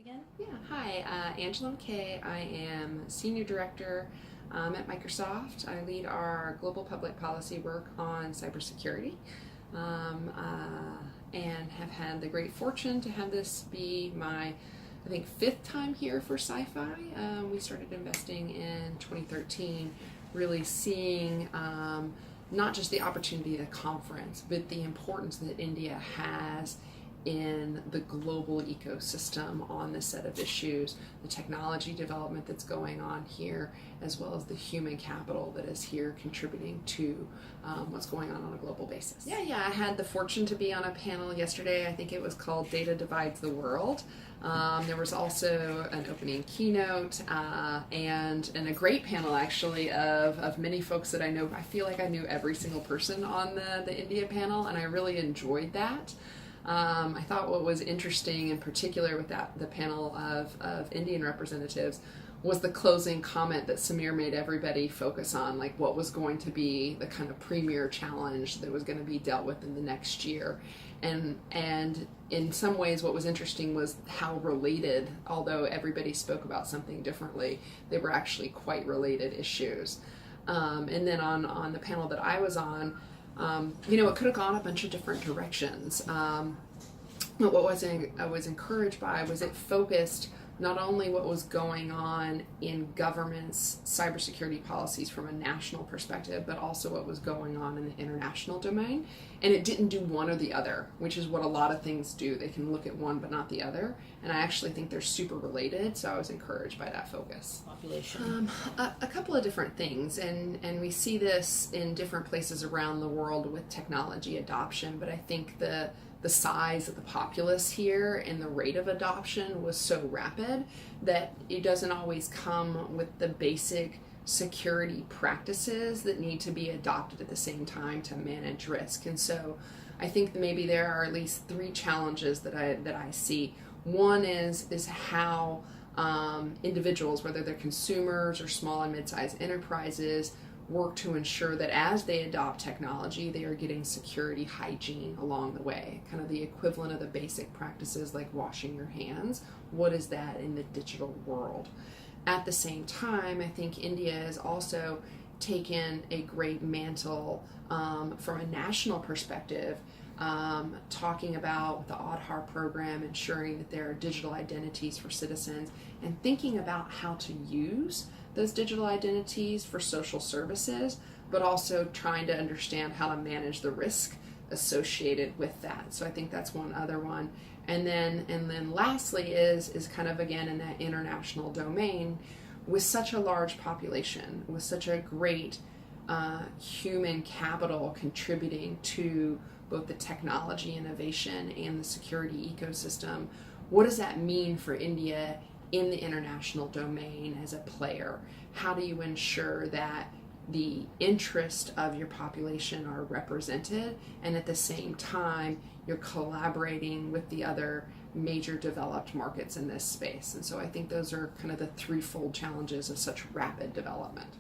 again? Yeah, hi, Angela McKay. I am Senior Director at Microsoft. I lead our global public policy work on cybersecurity and have had the great fortune to have this be my, I think, fifth time here for CyFy. We started investing in 2013, really seeing not just the opportunity of the conference, but the importance that India has in the global ecosystem on this set of issues, the technology development that's going on here, as well as the human capital that is here contributing to what's going on a global basis. Yeah, I had the fortune to be on a panel yesterday. I think it was called Data Divides the World. There was also an opening keynote and a great panel actually of many folks that I know. I feel like I knew every single person on the India panel, and I really enjoyed that. I thought what was interesting in particular with the panel of Indian representatives was the closing comment that Samir made everybody focus on, like what was going to be the kind of premier challenge that was going to be dealt with in the next year. And in some ways what was interesting was how related, although everybody spoke about something differently, they were actually quite related issues. And then on the panel that I was on, it could have gone a bunch of different directions. But what I was encouraged by was it focused not only what was going on in government's cybersecurity policies from a national perspective, but also what was going on in the international domain. And it didn't do one or the other, which is what a lot of things do. They can look at one but not the other. And I actually think they're super related, so I was encouraged by that focus. Population. A couple of different things, and we see this in different places around the world with technology adoption, but I think the size of the populace here and the rate of adoption was so rapid that it doesn't always come with the basic security practices that need to be adopted at the same time to manage risk. And so I think that maybe there are at least three challenges that I see. One is how individuals, whether they're consumers or small and mid-sized enterprises, work to ensure that as they adopt technology, they are getting security hygiene along the way, kind of the equivalent of the basic practices like washing your hands. What is that in the digital world? At the same time, I think India has also taken a great mantle from a national perspective, talking about the Aadhaar program, ensuring that there are digital identities for citizens, and thinking about how to use those digital identities for social services, but also trying to understand how to manage the risk associated with that. So I think that's one other one. And then lastly is kind of again in that international domain, with such a large population, with such a great human capital contributing to both the technology innovation and the security ecosystem. What does that mean for India in the international domain as a player? How do you ensure that the interest of your population are represented, and at the same time you're collaborating with the other major developed markets in this space? And so I think those are kind of the threefold challenges of such rapid development.